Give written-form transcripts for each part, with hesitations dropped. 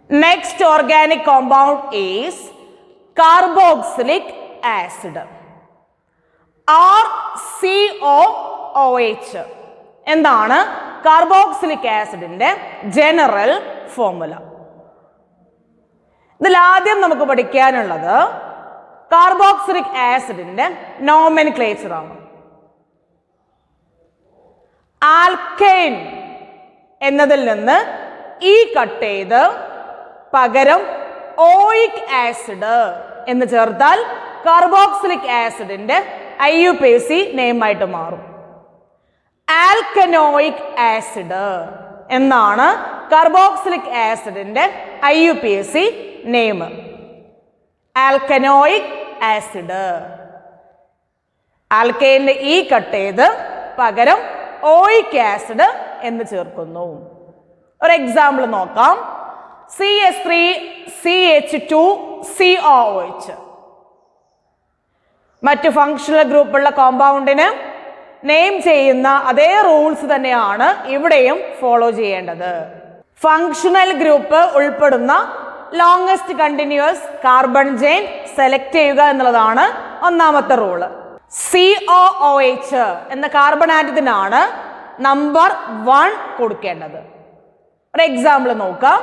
Next organic compound is carboxylic acid. RCOOH എന്താണ് carboxylic ആസിഡിന്റെ general formula? ഇതിൽ ആദ്യം നമുക്ക് പഠിക്കാനുള്ളത് കാർബോക്സിലിക് ആസിഡിന്റെ നോമെൻക്ലേച്ചർ ആണ്. ആൽക്കൈൻ എന്നതിൽ നിന്ന് ഈ കട്ട് ചെയ്ത് പകരം ഓയിക് ആസിഡ് എന്ന് ചേർത്താൽ കാർബോക്സിലിക് ആസിഡിന്റെ IUPAC നെയിമായിട്ട് മാറും. ആൽക്കനോയിക് ആസിഡ് എന്നാണ് കാർബോക്സിലിക് ആസിഡിന്റെ IUPAC നെയിം. ആൽക്കനോയിക് ആസിഡ്. ആൽക്കൈനിന്റെ ഈ കട്ട് ചെയ്ത് പകരം ഓയിക് ആസിഡ് എന്ന് ചേർക്കുന്നു. ഒരു എക്സാമ്പിൾ നോക്കാം. CH3CH2COOH. മറ്റ് ഫങ്ഷണൽ ഗ്രൂപ്പുള്ള കോമ്പൗണ്ടിന് നെയിം ചെയ്യുന്ന അതേ റൂൾസ് തന്നെയാണ് ഇവിടെയും ഫോളോ ചെയ്യേണ്ടത്. ഫങ്ഷണൽ ഗ്രൂപ്പ് ഉൾപ്പെടുന്ന longest continuous carbon chain select ചെയ്യുക എന്നുള്ളതാണ് ഒന്നാമത്തെ റൂള്. COOH എന്ന കാർബൺ ആറ്റത്തിനാണ് നമ്പർ 1 കൊടുക്കേണ്ടത്. ഒരു എക്സാമ്പിൾ നോക്കാം.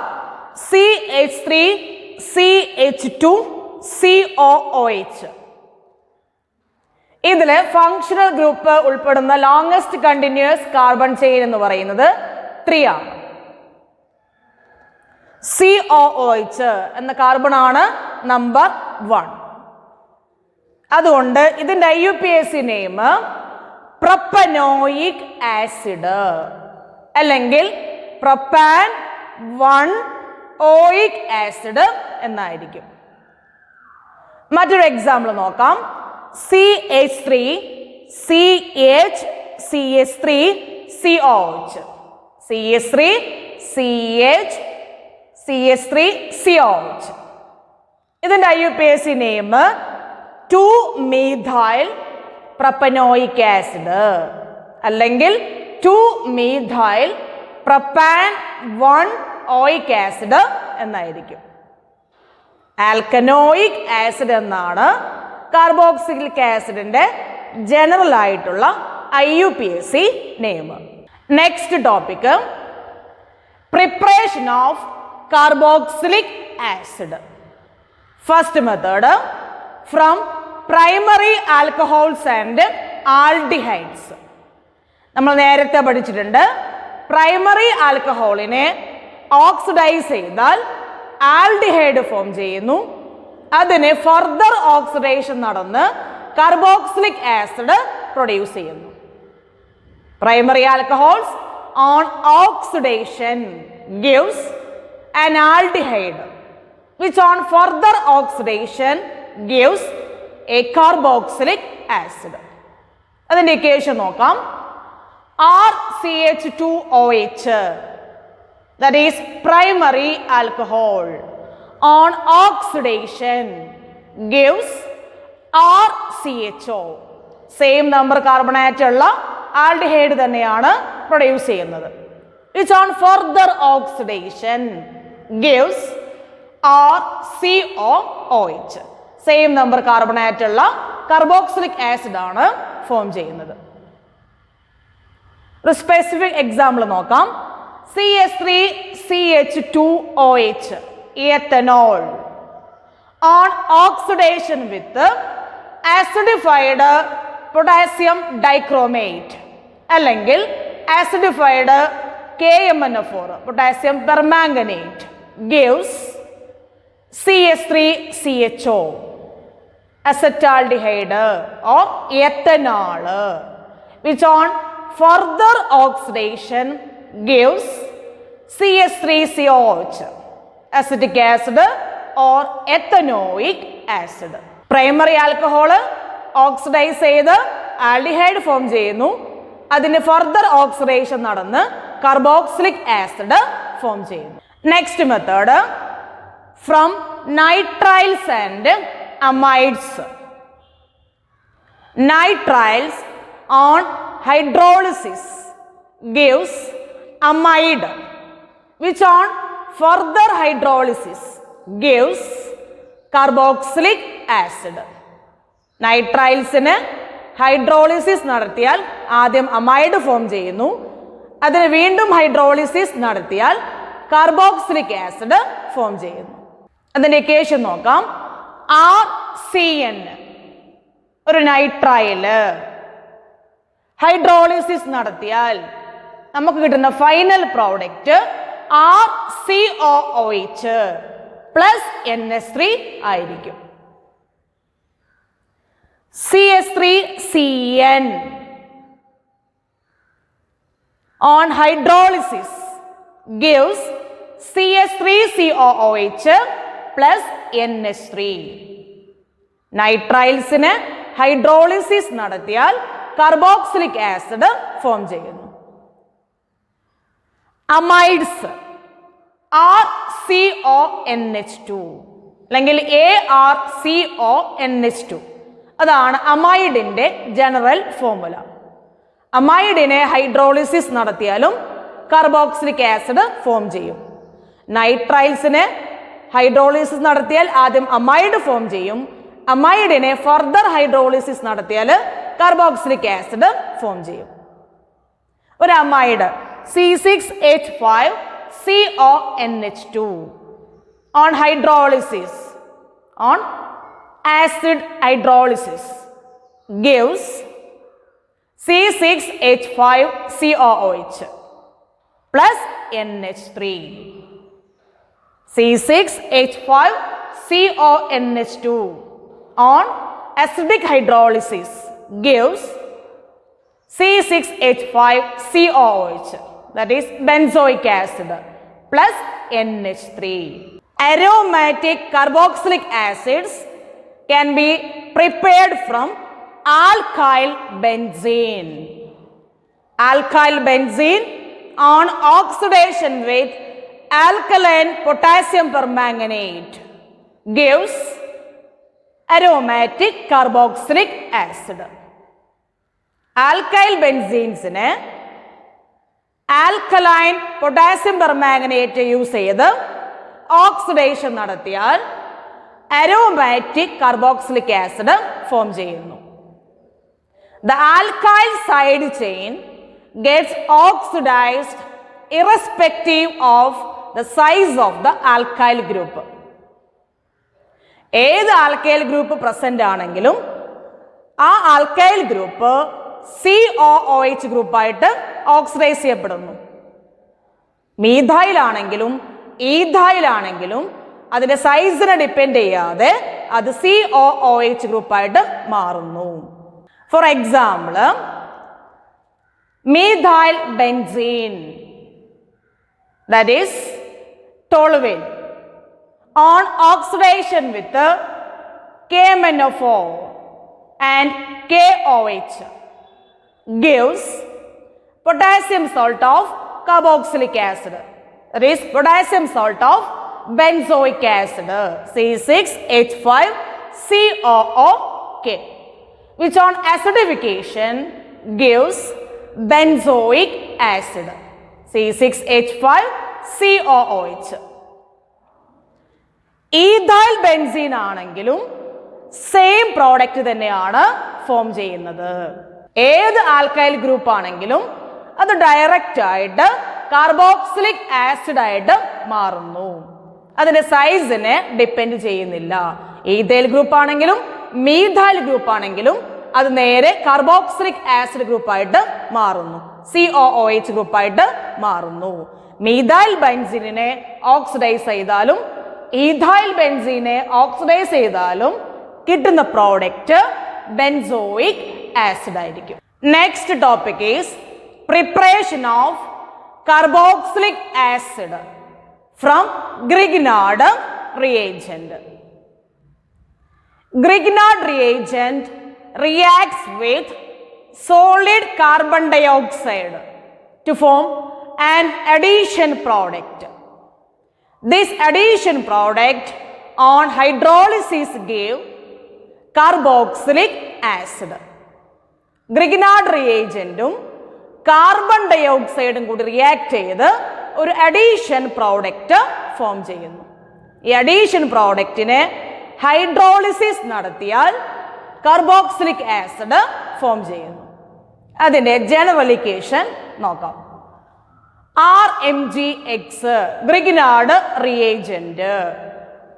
CH3CH2COOH. ഇതില് ഫങ്ഷണൽ ഗ്രൂപ്പ് ഉൾപ്പെടുന്ന ലോങ്സ്റ്റ് കണ്ടിന്യൂസ് കാർബൺ ചെയിൻ എന്ന് പറയുന്നത് 3 ആണ്. COOH എന്ന കാർബൺ ആണ് നമ്പർ 1. അതുകൊണ്ട് ഇതിന്റെ IUPAC നെയിം പ്രൊപ്പനോയിക് ആസിഡ് അല്ലെങ്കിൽ പ്രൊപ്പാൻ 1 ഓയിക് ആസിഡ് എന്നായിരിക്കും. മറ്റൊരു എക്സാമ്പിൾ നോക്കാം. CH3CH3COOH. CH3CH3COOH. ഇതിന്റെ IUPAC name 2-methyl propanoic acid അല്ലെങ്കിൽ 2-methyl പ്രൊപ്പാൻ 1 ഓയിക് ആസിഡ് എന്നായിരിക്കും. ആൽക്കനോയിക് ആസിഡ് എന്നാണ് കാർബോക്സിലിക് ആസിഡിന്റെ ജനറൽ ആയിട്ടുള്ള IUPAC name. Next topic preparation of carboxylic acid. First method from primary alcohols and aldehydes. നമ്മൾ നേരത്തെ പഠിച്ചിട്ടുണ്ട്. പ്രൈമറി ആൽക്കഹോളിനെ ഓക്സിഡൈസ് ചെയ്താൽ aldehyde form ചെയ്യുന്നു. അതിന് ഫർദർ ഓക്സിഡേഷൻ നടന്ന് കാർബോക്സിലിക് ആസിഡ് പ്രൊഡ്യൂസ് ചെയ്യുന്നു. Primary alcohols on oxidation gives an aldehyde which on further oxidation gives a carboxylic acid. അതിന്റെ equation നോക്കാം. RCH2OH, that is primary alcohol, on oxidation gives RCHO. Same number carbon ആറ്റുള്ള aldehyde തന്നെയാണ് produce ചെയ്യുന്നത്. which on further oxidation gives RCOOH. Same number carbon ആറ്റുള്ള carboxylic acid ആണ് form ചെയ്യുന്നത്. ഒരു specific example നോക്കാം. CH3CH2OH, ethanol, on oxidation with acidified potassium dichromate അല്ലെങ്കിൽ acidified KMnO4, potassium permanganate, gives CH3CHO, acetaldehyde or ethanol, which on further oxidation gives CH3COOH, acetic acid or ethanoic acid. Primary alcohol oxidise ചെയ്ത് aldehyde form ചെയ്യുന്നു. അതിന് further oxidation നടന്ന് carboxylic acid form ചെയ്യുന്നു. Next method from nitriles and amides. Nitriles on hydrolysis gives amide which on further hydrolysis gives carboxylic acid. നൈട്രൈൽസിന് hydrolysis നടത്തിയാൽ ആദ്യം amide form ചെയ്യുന്നു. അതിന് വീണ്ടും ഹൈഡ്രോളിസിസ് നടത്തിയാൽ കാർബോക്സിലിക് ആസിഡ് ഫോം ചെയ്യുന്നു. അതിന്റെ ഇക്വേഷൻ നോക്കാം. RCN ഒരു നൈട്രൈല് ഹൈഡ്രോളിസിസ് നടത്തിയാൽ നമുക്ക് കിട്ടുന്ന final product RCOOH plus NH3 ആയിരിക്കും. CS3CN on hydrolysis gives CS3COOH plus NH3. നൈട്രൈൽസിന് ഹൈഡ്രോളിസിസ് നടത്തിയാൽ കാർബോക്സിലിക് ആസിഡ് ഫോം ചെയ്യുന്നു. അമൈഡ്സ് RCONH2 അല്ലെങ്കിൽ ARCONH2 അതാണ് അമൈഡിന്റെ ജനറൽ ഫോർമുല. അമൈഡിനെ ഹൈഡ്രോളിസിസ് നടത്തിയാലും കാർബോക്സിലിക് ആസിഡ് ഫോം ചെയ്യും. നൈട്രൈൽസിനെ ഹൈഡ്രോളിസിസ് നടത്തിയാൽ ആദ്യം അമൈഡ് ഫോം ചെയ്യും. അമൈഡിനെ ഫർദർ ഹൈഡ്രോളിസിസ് നടത്തിയാൽ കാർബോക്സിലിക് ആസിഡ് ഫോം ചെയ്യും. ഒരു amide C6H5CONH2 on hydrolysis on acid hydrolysis gives C6H5COOH plus NH3. C6H5CONH2 on acidic hydrolysis gives C6H5COOH, that is benzoic acid, plus NH3. Aromatic carboxylic acids can be prepared from alkyl benzene. Alkyl benzene on oxidation with alkaline potassium permanganate gives aromatic carboxylic acid. Alkyl benzenesine alkaline potassium permanganate use ചെയ്ത് oxidation നടത്തിയാൽ aromatic carboxylic acid form ചെയ്യുന്നു. The alkyl side chain gets oxidized irrespective of the size of the alkyl group. ഏത് alkyl group present ആണെങ്കിലും ആ alkyl group COOH ഗ്രൂപ്പായിട്ട് oxidise ചെയ്യപ്പെടുന്നു. മീഥൈലാണെങ്കിലും ഈഥൈലാണെങ്കിലും അതിന്റെ സൈസിനെ depend ചെയ്യാതെ അത് COOH ഗ്രൂപ്പായിട്ട് മാറുന്നു. For example methyl benzene, that is toluene, on oxidation with KMnO4 and KOH gives potassium salt of carboxylic acid, that is potassium salt of benzoic acid, C6H5COOK, which on acidification gives benzoic acid, C6H5COOH. Ethyl benzene ആണെങ്കിലും same product തന്നെയാണ് form ചെയ്യുന്നത്. ഏത് alkyl group ആണെങ്കിലും അത് direct ആയിട്ട് carboxylic acid ആയിട്ട് മാറുന്നു. അതിന്റെ സൈസിനെ ഡിപ്പെൻഡ് ചെയ്യുന്നില്ല. ഈഥൈൽ ഗ്രൂപ്പ് ആണെങ്കിലും മീഥൈൽ ഗ്രൂപ്പ് ആണെങ്കിലും അത് നേരെ കാർബോക്സിലിക് ആസിഡ് ഗ്രൂപ്പായിട്ട് മാറുന്നു, COOH ഗ്രൂപ്പായിട്ട് മാറുന്നു. മീഥൈൽ ബെൻസീനെ ഓക്സിഡൈസ് ചെയ്താലും ഈഥൈൽ ബെൻസീനെ ഓക്സിഡൈസ് ചെയ്താലും കിട്ടുന്ന പ്രോഡക്റ്റ് ബെൻസോയിക് ആസിഡ് ആയിരിക്കും. Next topic is preparation of carboxylic acid from Grignard reagent. Grignard reagent reacts with solid carbon dioxide to form an addition product. This addition product on hydrolysis gave carboxylic acid. Grignard reagentും carbon ഡൈ ഓക്സൈഡും കൂടി react ചെയ്ത് ഒരു addition product ഫോം ചെയ്യുന്നു. ഈ addition പ്രോഡക്റ്റിനെ ഹൈഡ്രോളിസിസ് നടത്തിയാൽ കാർബോക്സിലിക് ആസിഡ് ഫോം ചെയ്യുന്നു. അതിൻ്റെ ജനറലിക്കേഷൻ നോക്കാം. RMgX Grignard reagent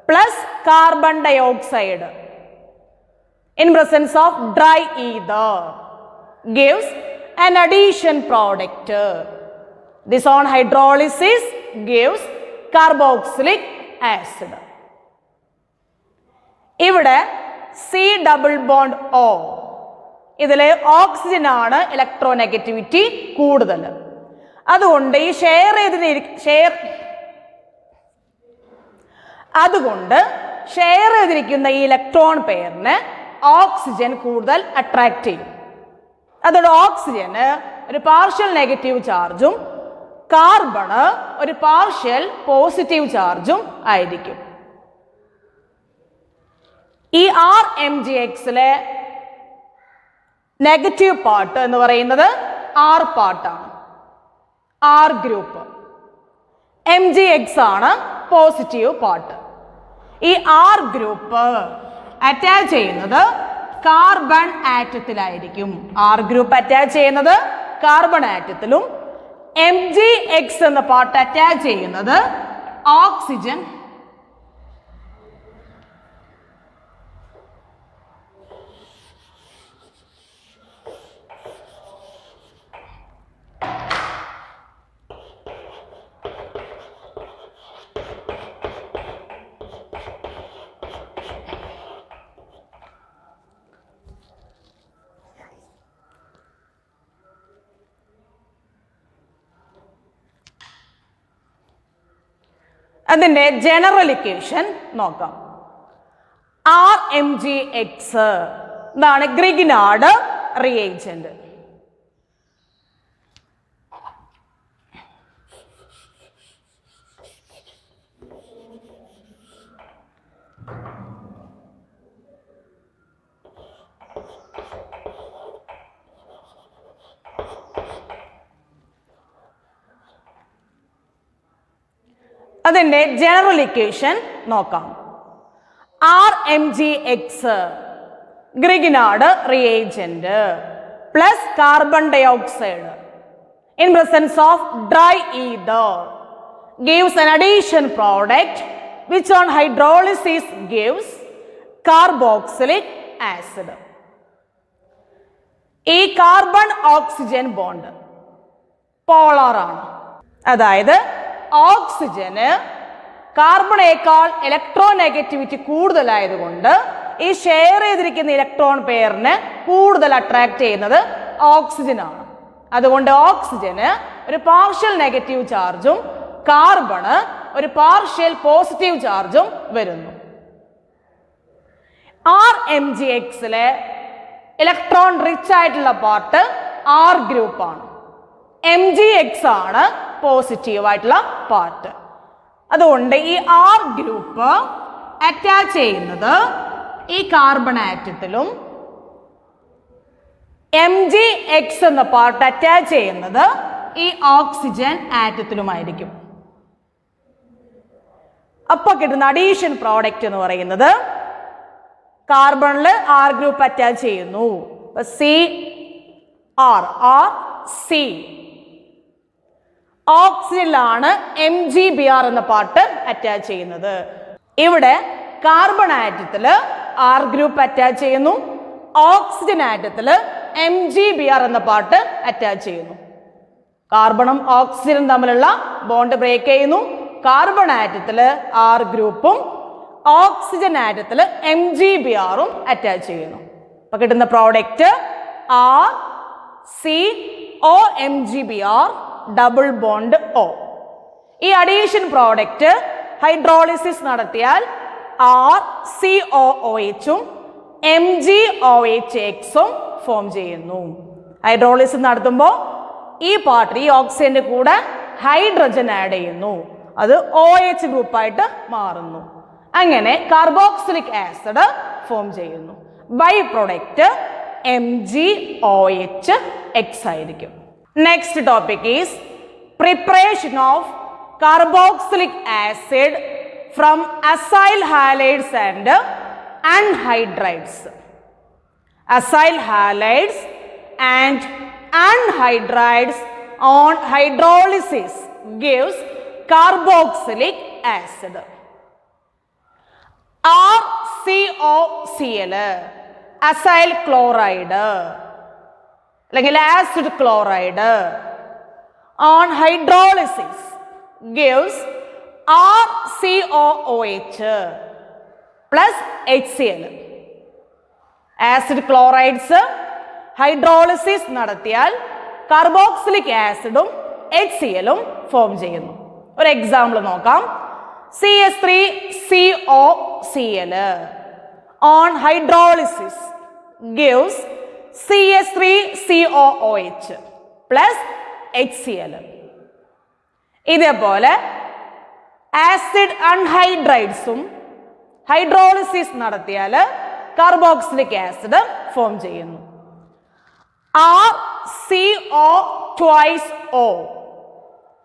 plus carbon dioxide in presence of dry ether gives an addition product. This on hydrolysis gives carboxylic acid. ഇവിടെ C ഡബിൾ ബോണ്ട് O ഇതിലെ oxygen ആണ് electronegativity കൂടുതൽ. അതുകൊണ്ട് ഈ share ചെയ്തിരിക്കുന്ന ഈ ഇലക്ട്രോൺ പെയറിന് ഓക്സിജൻ കൂടുതൽ അട്രാക്ട് ചെയ്യും. അതുകൊണ്ട് ഓക്സിജന് ഒരു പാർഷ്യൽ നെഗറ്റീവ് ചാർജും കാർബണ് ഒരു പാർഷ്യൽ പോസിറ്റീവ് ചാർജും ആയിരിക്കും. ഈ RMgXലെ നെഗറ്റീവ് പാർട്ട് എന്ന് പറയുന്നത് R പാർട്ടാണ്, R ഗ്രൂപ്പ്. MgX ആണ് പോസിറ്റീവ് പാർട്ട്. ഈ R ഗ്രൂപ്പ് അറ്റാച്ച് ചെയ്യുന്നത് കാർബൺ ആറ്റത്തിലായിരിക്കും. R ഗ്രൂപ്പ് അറ്റാച്ച് ചെയ്യുന്നത് കാർബൺ ആറ്റത്തിലും MgX എന്ന പാർട്ട് അറ്റാച്ച് ചെയ്യുന്നത് ഓക്സിജൻ അതിൻ്റെ ജനറലിക്കേഷൻ നോക്കാം. RMgX ഇതാണ് ഗ്രിഗ്നാർഡ് റിയേജന്റ്. അതിൻ്റെ ജനറലിക്കേഷൻ നോക്കാം. RMgX Grignard reagent plus carbon dioxide in presence of dry ether gives an addition product which on hydrolysis gives carboxylic acid. ഈ carbon oxygen bond polar ആണ്. അതായത് ഓക്സിജന് കാർബണേക്കാൾ electronegativity കൂടുതലായതുകൊണ്ട് ഈ share ചെയ്തിരിക്കുന്ന electron പെയറിന് കൂടുതൽ attract ചെയ്യുന്നത് ഓക്സിജൻ ആണ്. അതുകൊണ്ട് ഓക്സിജന് ഒരു പാർഷ്യൽ നെഗറ്റീവ് ചാർജും കാർബണ് ഒരു പാർഷ്യൽ പോസിറ്റീവ് ചാർജും വരുന്നു. RMgXലെ ഇലക്ട്രോൺ റിച്ച് ആയിട്ടുള്ള പാർട്ട് R ഗ്രൂപ്പാണ്. MgX ആണ് പോസിറ്റീവ് ആയിട്ടുള്ള പാർട്ട്. അതുകൊണ്ട് ഈ R ഗ്രൂപ്പ് അറ്റാച്ച് ചെയ്യുന്നത് ഈ കാർബൺ ആറ്റത്തിലും MgX എന്ന പാർട്ട് അറ്റാച്ച് ചെയ്യുന്നത് ഈ ഓക്സിജൻ ആറ്റത്തിലുമായിരിക്കും. അപ്പോൾ കിട്ടുന്ന അഡീഷൻ പ്രോഡക്റ്റ് എന്ന് പറയുന്നത് കാർബണിൽ R ഗ്രൂപ്പ് അറ്റാച്ച് ചെയ്യുന്നു. CR ഓക്സിജനിലാണ് MgBr എന്ന പാർട്ട് അറ്റാച്ച് ചെയ്യുന്നത്. ഇവിടെ കാർബൺ ആറ്റത്തിൽ R ഗ്രൂപ്പ് അറ്റാച്ച് ചെയ്യുന്നു, ഓക്സിജൻ ആറ്റത്തിൽ MgBr എന്ന പാർട്ട് അറ്റാച്ച് ചെയ്യുന്നു. കാർബണും ഓക്സിജനും തമ്മിലുള്ള ബോണ്ട് ബ്രേക്ക് ചെയ്യുന്നു. കാർബൺ ആറ്റത്തിൽ R ഗ്രൂപ്പും ഓക്സിജൻ ആറ്റത്തിൽ MgBrഉം അറ്റാച്ച് ചെയ്യുന്നു. അപ്പൊ കിട്ടുന്ന product RCOMgBr double bond O. ഈ അഡീഷൻ പ്രോഡക്റ്റ് ഹൈഡ്രോളിസിസ് നടത്തിയാൽ RCOOHഉം MgOHXഉം ഫോം ചെയ്യുന്നു. ഹൈഡ്രോളിസിസ് നടത്തുമ്പോൾ ഈ പാർട്ട് ഈ ഓക്സിജന്റെ കൂടെ ഹൈഡ്രജൻ ആഡ് ചെയ്യുന്നു, അത് OH ഗ്രൂപ്പായിട്ട് മാറുന്നു. അങ്ങനെ കാർബോക്സിലിക് ആസിഡ് ഫോം ചെയ്യുന്നു. ബൈ പ്രൊഡക്റ്റ് MgOHX ആയിരിക്കും. Next topic is preparation of carboxylic acid from acyl halides and anhydrides. Acyl halides and anhydrides on hydrolysis gives carboxylic acid. RCOCl acyl chloride അല്ലെങ്കിൽ acid chloride on hydrolysis gives RCOOH plus HCl. Acid chlorides hydrolysis നടത്തിയാൽ carboxylic ആസിഡും HClഉം form ചെയ്യുന്നു. ഒരു example നോക്കാം. CH3COCl on hydrolysis gives CH3COOH plus HCl. ഇതേപോലെ acid അൺഹൈഡ്രൈഡ്സും hydrolysis നടത്തിയാൽ carboxylic acid form ചെയ്യുന്നു. RCO twice O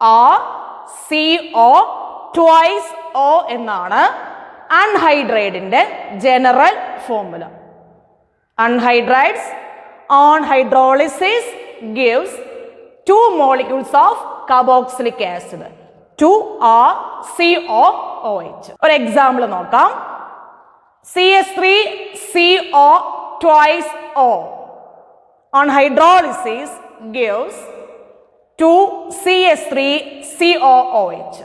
RCO twice O എന്നാണ് അൺഹൈഡ്രൈഡിന്റെ general formula. Anhydrides on hydrolysis gives 2 molecules of carboxylic acid, 2RCOOH. ഒരു എക്സാമ്പിൾ നോക്കാം. CH3CO twice O on hydrolysis gives 2CH3COOH.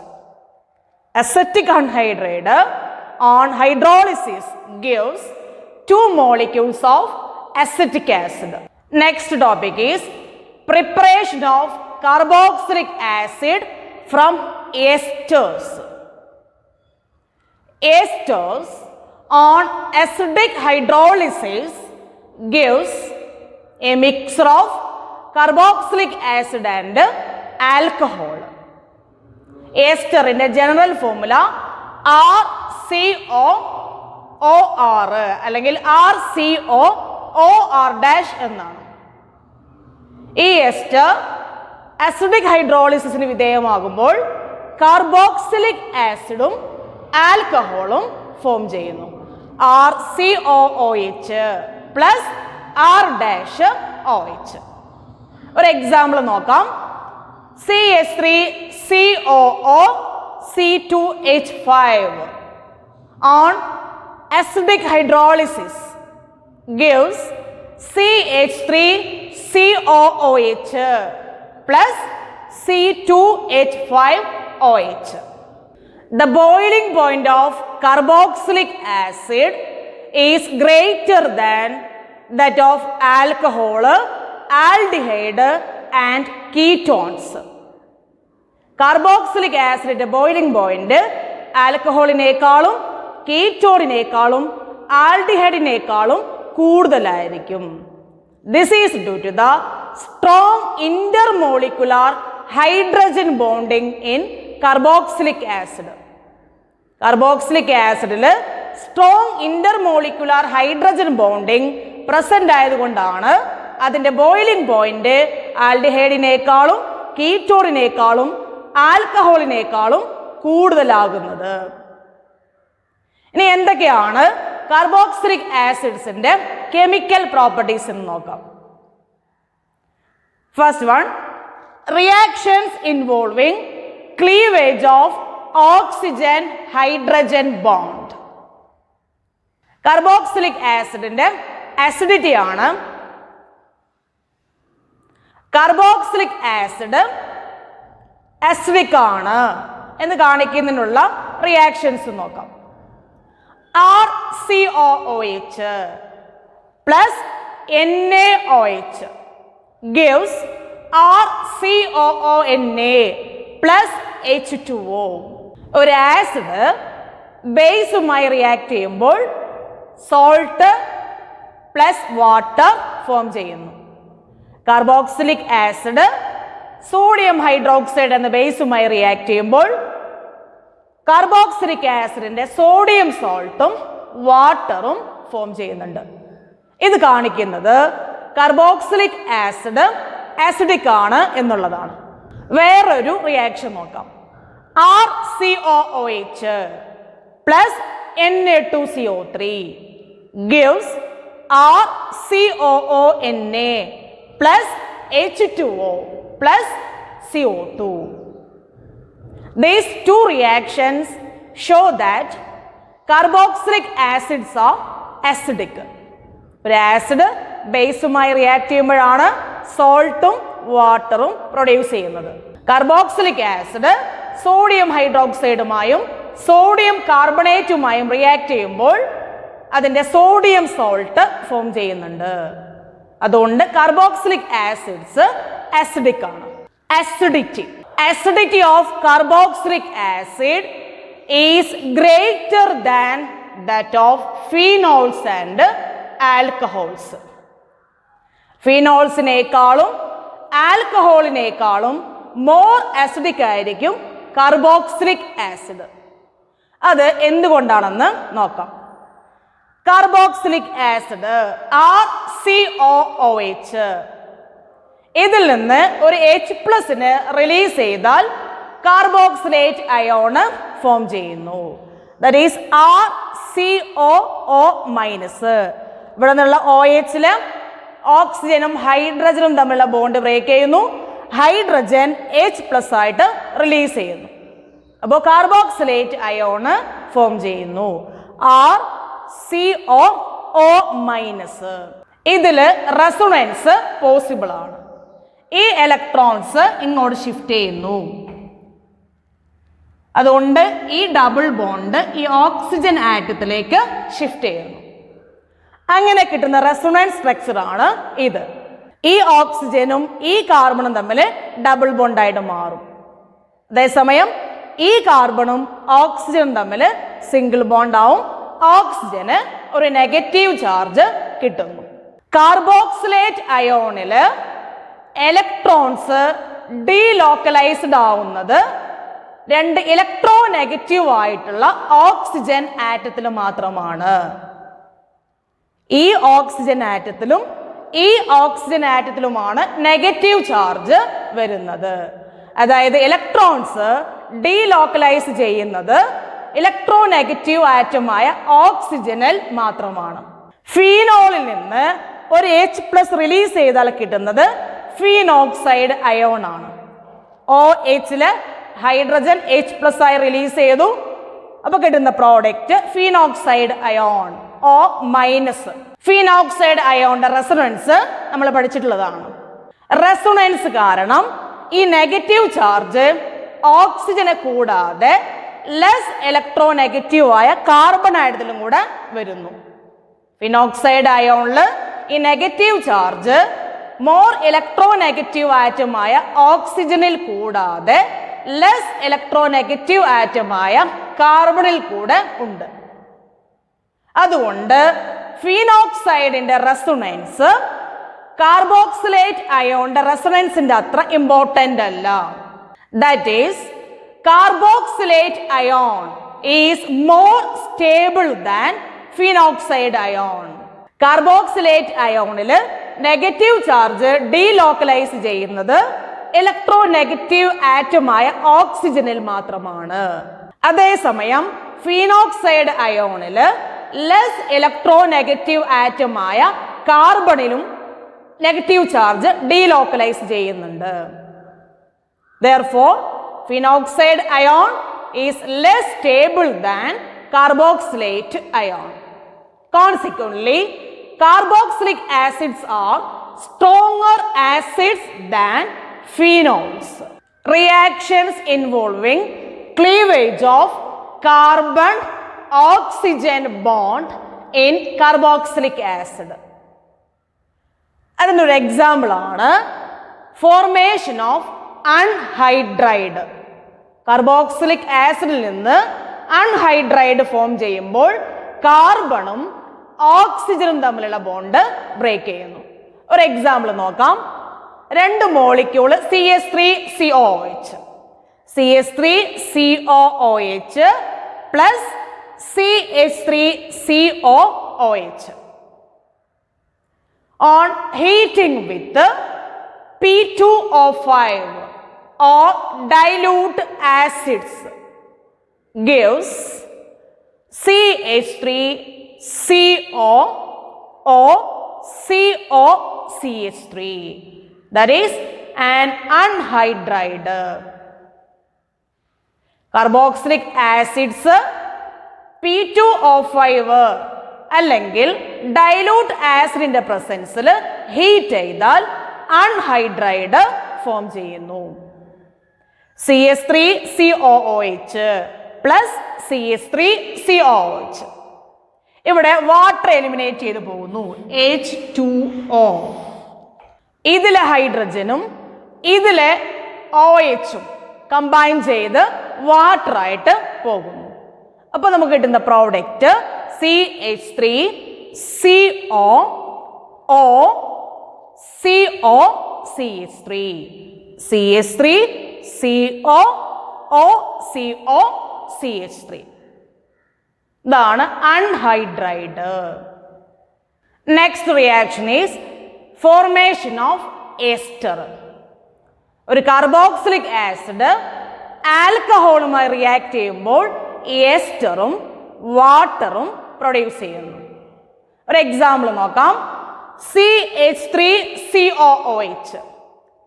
Acetic anhydride on hydrolysis gives 2 molecules of acetic acid. Next topic is preparation of carboxylic acid from esters. Esters on acidic hydrolysis gives a mixture of carboxylic acid and alcohol. Esterന്റെ general formula RCOOR അല്ലെങ്കിൽ RCOOR' എന്നാണ്. ഈ ester acidic ഹൈഡ്രോളിസിന് വിധേയമാകുമ്പോൾ carboxylic ആസിഡും ആൽക്കഹോളും form ചെയ്യുന്നു. RCOOH plus R'OH. ഒരു example നോക്കാം. CH3COO C2H5 on acidic hydrolysis gives CH3COOH plus C2H5OH. The boiling point of carboxylic acid is greater than that of alcohol, aldehyde and ketones. Carboxylic ആസിഡിന്റെ boiling point ആൽക്കഹോളിനേക്കാളും കീറ്റോണിനേക്കാളും ആൽഡിഹൈഡിനേക്കാളും കൂടുതലായിരിക്കും. This is due to the strong intermolecular hydrogen bonding in carboxylic acid. Carboxylic ആസിഡിൽ strong intermolecular hydrogen bonding present ആയതുകൊണ്ടാണ് അതിന്റെ boiling point ആൽഡിഹൈഡിനേക്കാളും കീറ്റോണിനേക്കാളും ആൽക്കഹോളിനേക്കാളും കൂടുതലാകുന്നത്. ഇനി എന്തൊക്കെയാണ് കാർബോക്സിലിക് ആസിഡ്സിന്റെ കെമിക്കൽ പ്രോപ്പർട്ടീസ് എന്ന് നോക്കാം. First one, reactions involving cleavage of oxygen hydrogen bond. Carboxylic ആസിഡിന്റെ acidity ആണ്. Carboxylic acid acidic ആണ് എന്ന് കാണിക്കുന്നതിനുള്ള റിയാക്ഷൻസ് നോക്കാം. RCOOH plus NaOH gives RCOONA plus H2O. ഒരു ആസിഡ് ബേസുമായി റിയാക്ട് ചെയ്യുമ്പോൾ സോൾട്ട് പ്ലസ് വാട്ടർ ഫോം ചെയ്യുന്നു. കാർബോക്സിലിക് ആസിഡ് സോഡിയം ഹൈഡ്രോക്സൈഡ് എന്ന ബേസുമായി റിയാക്ട് ചെയ്യുമ്പോൾ കാർബോക്സിലിക് ആസിഡിന്റെ സോഡിയം സോൾട്ടും വാട്ടറും ഫോം ചെയ്യുന്നുണ്ട്. ഇത് കാണിക്കുന്നത് കാർബോക്സിലിക് ആസിഡ് ആസിഡിക് ആണ് എന്നുള്ളതാണ്. വേറൊരു റിയാക്ഷൻ നോക്കാം. RCOOH plus Na2CO3 gives RCOONA plus H2O plus CO2. These two reactions show that carboxylic acids are acidic. ഒരു ആസിഡ് ബേസുമായി റിയാക്ട് ചെയ്യുമ്പോഴാണ് സോൾട്ടും വാട്ടറും പ്രൊഡ്യൂസ് ചെയ്യുന്നത്. കാർബോക്സിലിക് ആസിഡ് സോഡിയം ഹൈഡ്രോക്സൈഡുമായും സോഡിയം കാർബണേറ്റുമായും റിയാക്ട് ചെയ്യുമ്പോൾ അതിൻ്റെ സോഡിയം സോൾട്ട് ഫോം ചെയ്യുന്നുണ്ട്. അതുകൊണ്ട് കാർബോക്സിലിക് ആസിഡ്സ് ആസിഡിക് ആണ്. Acidity of carboxylic acid is greater than that of phenols and alcohols. ഫീനോൾസിനേക്കാളും ആൽക്കഹോളിനേക്കാളും മോർ ആസിഡിക് ആയിരിക്കും കാർബോക്സിലിക് ആസിഡ്. അത് എന്തുകൊണ്ടാണെന്ന് നോക്കാം. കാർബോക്സിലിക് ആസിഡ് RCOOH ഇതിൽ നിന്ന് ഒരു H+ റിലീസ് ചെയ്താൽ കാർബോക്സിലേറ്റ് അയോണ് ഫോം ചെയ്യുന്നു. That is RCOO-. ഇവിടെ നിന്നുള്ള OH ഓക്സിജനും ഹൈഡ്രജനും തമ്മിലുള്ള ബോണ്ട് ബ്രേക്ക് ചെയ്യുന്നു. ഹൈഡ്രജൻ H+ ആയിട്ട് റിലീസ് ചെയ്യുന്നു. അപ്പോൾ കാർബോക്സിലേറ്റ് അയോണ് ഫോം ചെയ്യുന്നു. RCOO-. ഇതിൽ റെസൊണൻസ് പോസിബിൾ ആണ്. ഈ ഇലക്ട്രോൺസ് ഇങ്ങോട്ട് ഷിഫ്റ്റ് ചെയ്യുന്നു. അതുകൊണ്ട് ഈ ഡബിൾ ബോണ്ട് ഈ ഓക്സിജൻ ആറ്റത്തിലേക്ക് ഷിഫ്റ്റ് ചെയ്യുന്നു. അങ്ങനെ കിട്ടുന്ന റെസൊണൻസ് സ്ട്രക്ചർ ആണ് ഇത്. ഈ ഓക്സിജനും ഈ കാർബണും തമ്മിൽ ഡബിൾ ബോണ്ടായിട്ട് മാറും. അതേസമയം ഈ കാർബണും ഓക്സിജനും തമ്മിൽ സിംഗിൾ ബോണ്ടാവും. ഓക്സിജന് ഒരു നെഗറ്റീവ് ചാർജ് കിട്ടുന്നു. കാർബോക്സിലേറ്റ് അയോണില് ഇലക്ട്രോൺസ് ഡീലോക്കലൈസ്ഡ് ആവുന്നത് രണ്ട് ഇലക്ട്രോ നെഗറ്റീവ് ആയിട്ടുള്ള ഓക്സിജൻ ആറ്റത്തിൽ മാത്രമാണ്. ഈ ഓക്സിജൻ ആറ്റത്തിലും ഈ ഓക്സിജൻ ആറ്റത്തിലുമാണ് നെഗറ്റീവ് ചാർജ് വരുന്നത്. അതായത് ഇലക്ട്രോൺസ് ഡീലോക്കലൈസ് ചെയ്യുന്നത് ഇലക്ട്രോ നെഗറ്റീവ് ആറ്റമായ ഓക്സിജനിൽ മാത്രമാണ്. ഫീനോളിൽ നിന്ന് ഒരു H+ റിലീസ് ചെയ്താൽ കിട്ടുന്നത് ഫീനോക്സൈഡ് അയോൺ ആണ്. OH ഹൈഡ്രജൻ H+ ആയി റിലീസ് ചെയ്തു. അപ്പോൾ കിട്ടുന്ന product phenoxide ion O-. Phenoxide അയോണിന്റെ റെസൊണൻസ് നമ്മൾ പഠിച്ചിട്ടുള്ളതാണ്. റെസൊണൻസ് കാരണം ഈ നെഗറ്റീവ് ചാർജ് ഓക്സിജനെ കൂടാതെ ലെസ് ഇലക്ട്രോ നെഗറ്റീവ് ആയ കാർബൺ ആറ്റത്തിലും കൂടെ വരുന്നു. ഫിനോക്സൈഡ് അയോണിൽ ഈ negative charge more electronegative ആറ്റമായ ഓക്സിജനിൽ കൂടാതെ ലെസ് ഇലക്ട്രോ നെഗറ്റീവ് ആറ്റമായ കാർബണിൽ കൂടെ ഉണ്ട്. അതുകൊണ്ട് ഫീനോക്സൈഡിന്റെ റെസൊണൻസ് കാർബോക്സിലേറ്റ് അയോണിന്റെ റെസൊണൻസിന്റെ അത്ര ഇമ്പോർട്ടൻ്റ് അല്ല. That is carboxylate ion is more stable than phenoxide ion. Carboxylate അയോണിൽ നെഗറ്റീവ് ചാർജ് ഡീലോക്കലൈസ് ചെയ്യുന്നത് ഇലക്ട്രോ നെഗറ്റീവ് ആറ്റമായ ഓക്സിജനിൽ മാത്രമാണ്. അതേസമയം ഫീനോക്സൈഡ് അയോണിൽ ലെസ് ഇലക്ട്രോ നെഗറ്റീവ് ആറ്റമായ കാർബണിലും നെഗറ്റീവ് ചാർജ് ഡീലോക്കലൈസ് ചെയ്യുന്നുണ്ട്. Therefore, phenoxide ion is less stable than carboxylate ion. Consequently, carboxylic acids are stronger acids than phenols. Reactions involving cleavage of carbon-oxygen bond in carboxylic acid. അതിനൊരു example ആണ് formation of anhydride. Carboxylic ആസിഡിൽ നിന്ന് anhydride form ചെയ്യുമ്പോൾ കാർബണും ഓക്സിജനും തമ്മിലുള്ള bond break ചെയ്യുന്നു. ഒരു example നോക്കാം. രണ്ട് molecule CH3COOH plus CH3COOH. On heating with P2O5, or dilute acids gives CH3CO or COCH3. That is an anhydride. Carboxylic acids P2O5 അല്ലെങ്കിൽ ഡൈലൂട്ട് ആസിഡിന്റെ പ്രസൻസിൽ ഹീറ്റ് ചെയ്താൽ അൺഹൈഡ്രൈഡ് ഫോം ചെയ്യുന്നു. CH3COOH plus CH3COOH. ഇവിടെ water eliminate ചെയ്ത് പോകുന്നു, H2O. ഇതിലെ ഹൈഡ്രജനും ഇതിലെ OHും combine ചെയ്ത് വാട്ടറായിട്ട് പോകുന്നു. അപ്പോൾ നമുക്ക് കിട്ടുന്ന product CH3CO O COCH3. CH3CO O COCH3. ഇതാണ് anhydride. Next reaction is formation of ester. ഒരു കാർബോക്സിലിക് ആസിഡ് ആൽക്കഹോളുമായി റിയാക്ട് ചെയ്യുമ്പോൾ എസ്റ്ററും വാട്ടറും പ്രൊഡ്യൂസ് ചെയ്യുന്നു. ഒരു എക്സാമ്പിൾ നോക്കാം. CH3COOH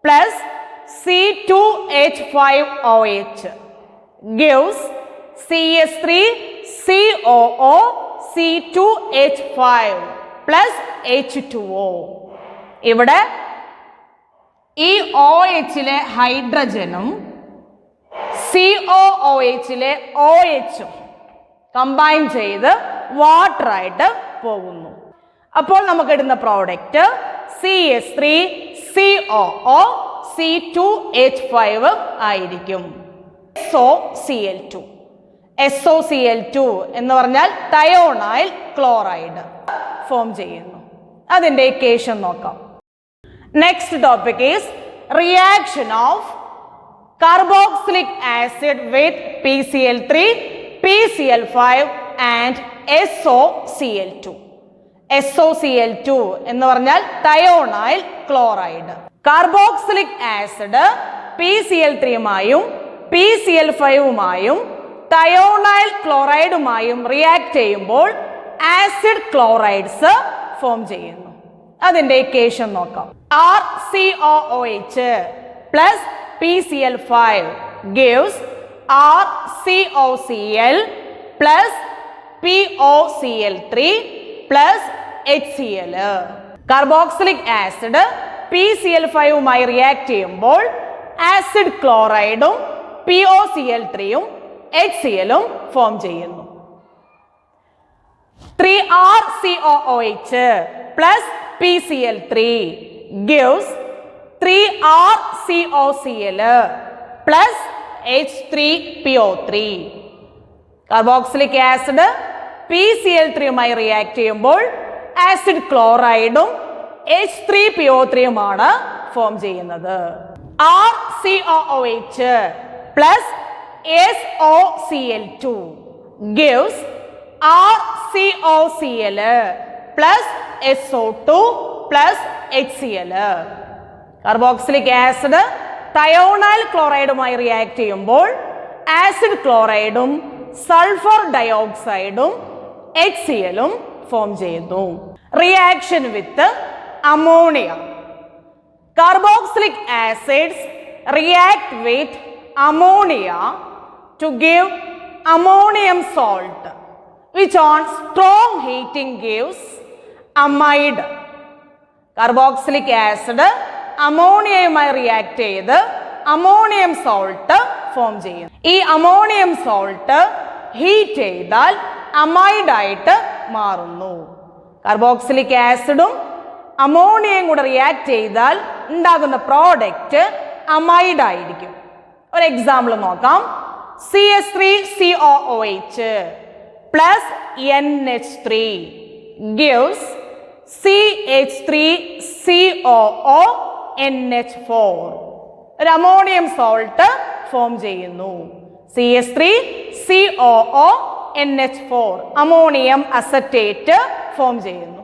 plus C2H5OH gives CH3COO C2H5 plus H2O. ഇവിടെ ഈ OHലെ ഹൈഡ്രജനും COOHലെ OHും കമ്പൈൻ ചെയ്ത് വാട്ടറായിട്ട് പോകുന്നു. അപ്പോൾ നമുക്ക് ഇടുന്ന പ്രോഡക്റ്റ് CH3COO C2H5 ആയിരിക്കും. SOCl2 എന്ന് പറഞ്ഞാൽ തയോണൈൽ ക്ലോറൈഡ് ഫോം ചെയ്യുന്നു. അതിന്റെ ഇക്വേഷൻ നോക്കാം. Next topic is reaction of carboxylic acid with PCl3, PCl5 and SOCl2. SOCl2 എന്ന് പറഞ്ഞാൽ തയോണൈൽ ക്ലോറൈഡ്. കാർബോക്സിലിക് ആസിഡ് PCl3യുമായും PCl5യുമായും തയോണൈൽ ക്ലോറൈഡുമായും റിയാക്ട് ചെയ്യുമ്പോൾ ആസിഡ് ക്ലോറൈഡ്സ് ഫോം ചെയ്യുന്നു. അതിന്റെ ഇക്വേഷൻ നോക്കാം. RCOOH plus PCl5 gives RCOCl plus POCl3 plus HCl. Carboxylic acid PCl5യുമായി റിയാക്ട് ചെയ്യുമ്പോൾ ആസിഡ് ക്ലോറൈഡും POCl3യും HClഉം ഫോം ചെയ്യുന്നു. 3RCOOH plus PCl3 gives 3RCOCl plus H3PO3. Carboxylic acid PCl3യുമായി റിയാക്ട് ചെയ്യുമ്പോൾ ആസിഡ് ക്ലോറൈഡും H3PO3യുമാണ് ഫോം ചെയ്യുന്നത്. RCOOH plus SOCl2 gives RCOCl plus SO2 plus HCl. Carboxylic acid thionyl ക്ലോറൈഡുമായി റിയാക്ട് ചെയ്യുമ്പോൾ ആസിഡ് ക്ലോറൈഡും സൾഫർ ഡയോക്സൈഡും HClഉം ഫോം ചെയ്യുന്നു. Reaction with ammonia. Carboxylic acids react with ammonia to give ammonium salt, which on strong heating gives amide. Carboxylic acid അമോണിയയുമായി react ചെയ്ത് ammonium salt form ചെയ്യും. ഈ അമോണിയം സോൾട്ട് ഹീറ്റ് ചെയ്താൽ അമൈഡായിട്ട് മാറുന്നു. കാർബോക്സിലിക് ആസിഡും അമോണിയയും കൂടെ റിയാക്ട് ചെയ്താൽ ഉണ്ടാകുന്ന പ്രോഡക്റ്റ് അമൈഡ് ആയിരിക്കും. ഒരു എക്സാമ്പിൾ നോക്കാം. CH3COOH plus NH3 gives CH3COONH4. ഒരു അമോണിയം സോൾട്ട് ഫോം ചെയ്യുന്നു. CH3COONH4 അമോണിയം അസറ്റേറ്റ് ഫോം ചെയ്യുന്നു.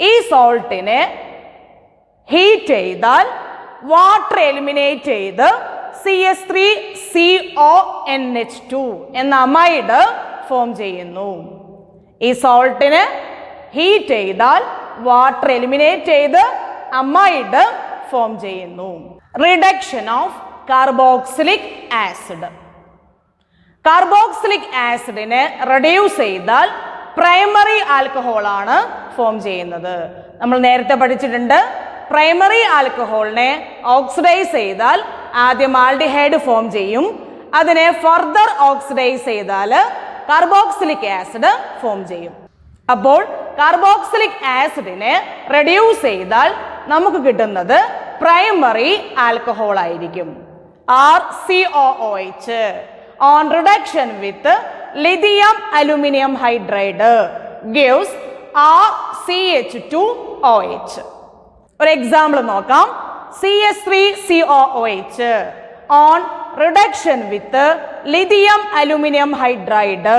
ഈ സോൾട്ടിനെ ഹീറ്റ് ചെയ്താൽ വാട്ടർ എലിമിനേറ്റ് ചെയ്ത് CS3CONH2 എന്ന അമൈഡ് ഫോം ചെയ്യുന്നു. ഈ സോൾട്ടിന് ഹീറ്റ് ചെയ്താൽ വാട്ടർ എലിമിനേറ്റ് ചെയ്ത് അമൈഡ് ഫോം ചെയ്യുന്നു. Reduction of carboxylic acid. Carboxylic ആസിഡിനെ റെഡ്യൂസ് ചെയ്താൽ പ്രൈമറി ആൽക്കഹോൾ ആണ് ഫോം ചെയ്യുന്നത്. നമ്മൾ നേരത്തെ പഠിച്ചിട്ടുണ്ട്, പ്രൈമറി ആൽക്കഹോളിനെ ഓക്സിഡൈസ് ചെയ്താൽ ആദ്യം ആൽഡിഹൈഡ് ഫോം ചെയ്യും. അതിനെ ഫർദർ ഓക്സിഡൈസ് ചെയ്താൽ കാർബോക്സിലിക് ആസിഡ് ഫോം ചെയ്യും. അപ്പോൾ കാർബോക്സിലിക് ആസിഡിനെ റെഡ്യൂസ് ചെയ്താൽ നമുക്ക് കിട്ടുന്നത് പ്രൈമറി ആൽക്കഹോൾ ആയിരിക്കും. RCOOH on reduction with lithium aluminum hydride gives RCH2OH. ഒരു എക്സാമ്പിൾ നോക്കാം. CS3COOH on reduction with lithium aluminum hydride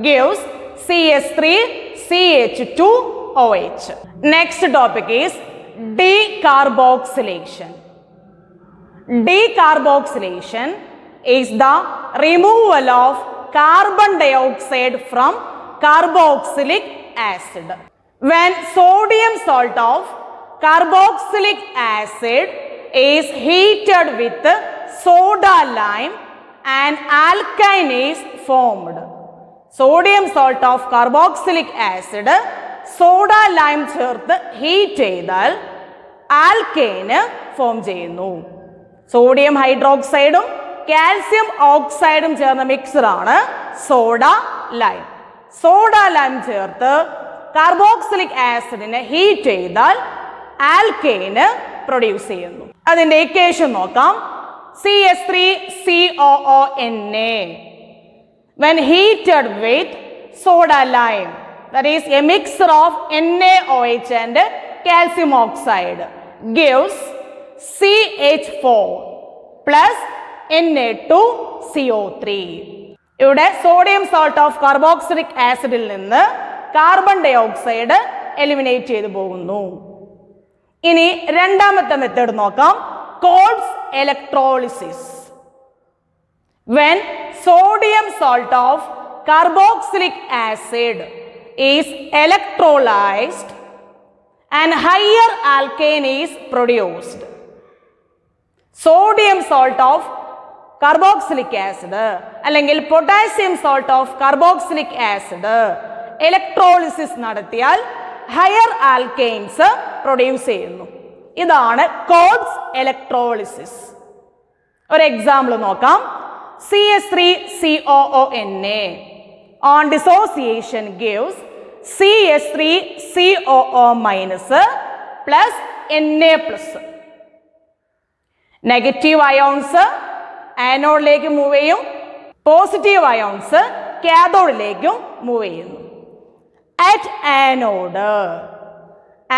gives CS3CH2OH. Next topic is decarboxylation. Decarboxylation is the removal of carbon dioxide from carboxylic acid. When sodium salt of carboxylic acid is heated with soda lime, an alkyne is formed. Sodium salt of carboxylic acid soda lime ചേർത്ത് heat ചെയ്താൽ ആൽക്കെയിന് form ചെയ്യുന്നു. Sodium ഹൈഡ്രോക്സൈഡും calcium ഓക്സൈഡും ചേർന്ന മിക്സറാണ് soda lime. Soda lime ചേർത്ത് carboxylic ആസിഡിനെ heat ചെയ്താൽ ആൽക്കെയിന് produce ചെയ്യുന്നു. അതിന്റെ equation നോക്കാം. CS3COONA when heated with soda lime, that is a mixture of NaOH and calcium oxide, gives CH4 plus Na2CO3. ഇവിടെ sodium salt of carboxylic ആസിഡിൽ നിന്ന് carbon dye oxide eliminate ചെയ്തു പോകുന്നു. ഇനി രണ്ടാമത്തെ മെത്തേഡ് നോക്കാം. Calls electrolysis. When sodium salt of carboxylic acid is electrolyzed, an higher alkane is produced. Sodium salt of carboxylic acid അല്ലെങ്കിൽ potassium salt of carboxylic acid electrolysis നടത്തിയാൽ higher alkanes produce ചെയ്യുന്നു. ഇതാണ് calls electrolysis. ഒരു example നോക്കാം. CS3COONA on dissociation gives CS3COO minus plus Na plus. Negative ions ആനോഡിലേക്ക് move ചെയ്യും, positive ions കാഥോഡിലേക്കും move ചെയ്യുന്നു. അറ്റ്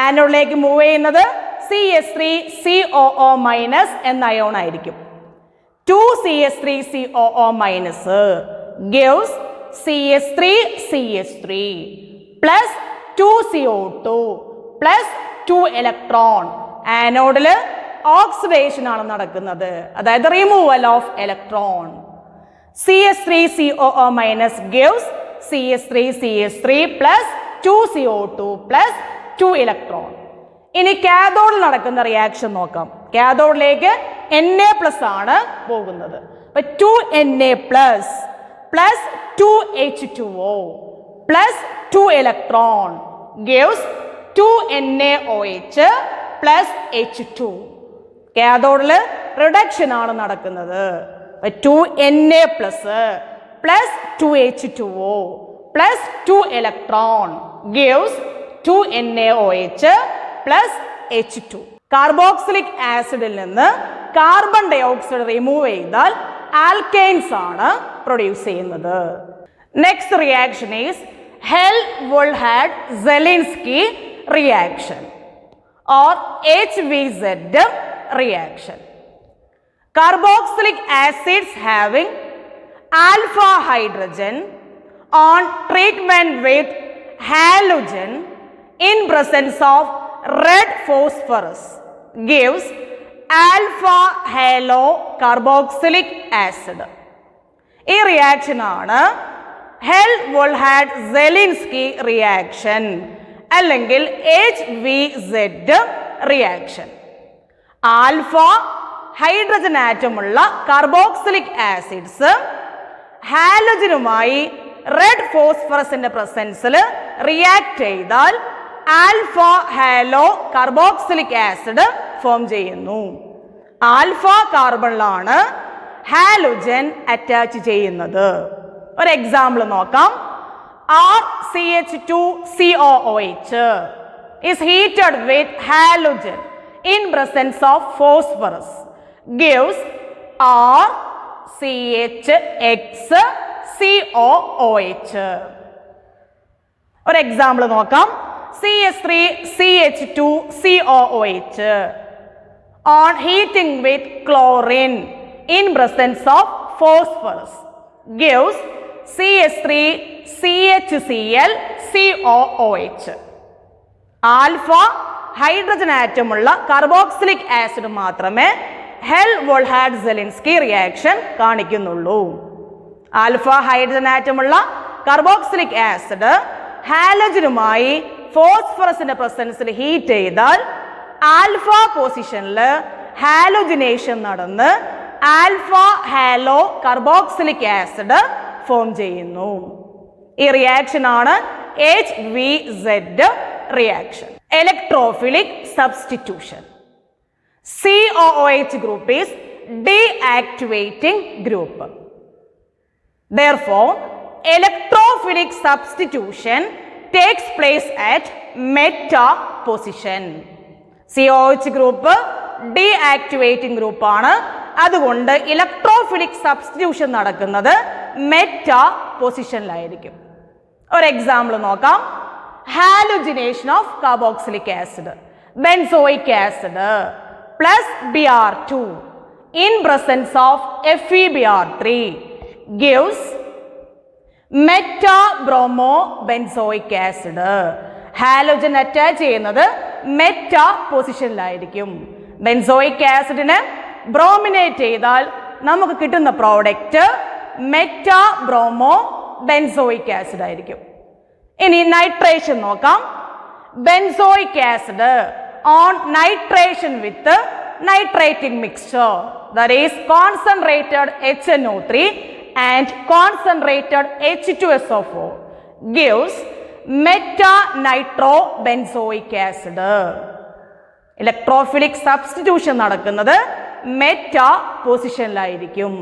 ആനോഡിലേക്ക് മൂവ് ചെയ്യുന്നത് CS3COO മൈനസ് എന്ന അയോൺ ആയിരിക്കും. 2CS3COO minus gives CS3CH3 plus 2CO2 plus 2 electron. ആനോഡിൽ oxidation ആണ് നടക്കുന്നത്, അതായത് removal of electron. CS3COO minus gives CS3CH3 plus 2CO2 plus 2 electron. ഇനി കാഥോഡിൽ നടക്കുന്ന റിയാക്ഷൻ നോക്കാം. കാഥോഡിലേക്ക് Na പ്ലസ് ആണ് പോകുന്നത്. 2Na plus plus 2H2O plus 2 electron gives 2NaOH plus H2. കാഥോഡിൽ reduction ആണ് നടക്കുന്നത്. 2Na plus plus 2H2O plus 2 electron gives 2NaOH plus H2. Carboxylic ആസിഡിൽ നിന്ന് കാർബൺ ഡൈ ഓക്സൈഡ് റിമൂവ് ചെയ്താൽ ആൽക്കെയിൻസ് ആണ് പ്രൊഡ്യൂസ് ചെയ്യുന്നത്. Next reaction is Hell-Volhard-Zelinsky reaction or HVZ reaction. Carboxylic acids having alpha hydrogen on treatment with halogen in presence of red phosphorus gives alpha halo carboxylic acid. ഈ reaction ആണ് Hell Volhard Zelinsky reaction അല്ലെങ്കിൽ HVZ reaction. Alpha hydrogen ആറ്റമുള്ള carboxylic acids ഹാലജനുമായി red ഫോസ്ഫറസിന്റെ പ്രസൻസിൽ react ചെയ്താൽ alpha halo carboxylic acid form ചെയ്യുന്നു. Alpha കാർബണിലാണ് ഹാലോജൻ അറ്റാച്ച് ചെയ്യുന്നത്. ഒരു എക്സാമ്പിൾ നോക്കാം. RCH2COOH is heated with halogen in presence of phosphorus gives RCHX-COOH. ഒരു എക്സാമ്പിൾ നോക്കാം. CH3CH2COOH on heating with chlorine in presence of phosphorus gives CH3CHCl-COOH. Alpha hydrogen ആറ്റമുള്ള carboxylic acid മാത്രമേ Hell Volhard Zelinsky reaction കാണിക്കുന്നുള്ളൂ. Alpha hydrogen ആറ്റമുള്ള carboxylic acid ഹാലജനുമായി ഫോസ്ഫറസിന്റെ പ്രസൻസിൽ heat ചെയ്താൽ ആൽഫ പൊസിഷനിൽ ഹാലോജിനേഷൻ നടന്ന് alpha halo carboxylic acid form ചെയ്യുന്നു. ഈ റിയാക്ഷൻ ആണ് HVZ reaction. Electrophilic substitution. COOH group is deactivating group. Therefore, electrophilic substitution takes place at meta position. COOH group deactivating group ആണ്. അതുകൊണ്ട് ഇലക്ട്രോഫിലിക് സബ്സ്റ്റിറ്റ്യൂഷൻ നടക്കുന്നത് meta പൊസിഷനിലായിരിക്കും. ഒരു example നോക്കാം. Halogenation of carboxylic acid benzoic acid plus Br2 in presence of FeBr3 gives meta bromobenzoic acid. Halogen attach ചെയ്യുന്നത് meta പൊസിഷനിലായിരിക്കും. Benzoic ആസിഡിനെ brominate ചെയ്താൽ നമുക്ക് കിട്ടുന്ന പ്രോഡക്റ്റ് മെറ്റാബ്രോമോബെൻസോയിക് ആസിഡ് ആയിരിക്കും. ഇനി നൈട്രേഷൻ നോക്കാം. Benzoic acid on nitration with nitrating mixture, that is concentrated HNO3 and concentrated H2SO4 gives metanitrobenzoic acid. Electrophilic substitution നടക്കുന്നത് മെറ്റാ പൊസിഷനിലായിരിക്കും.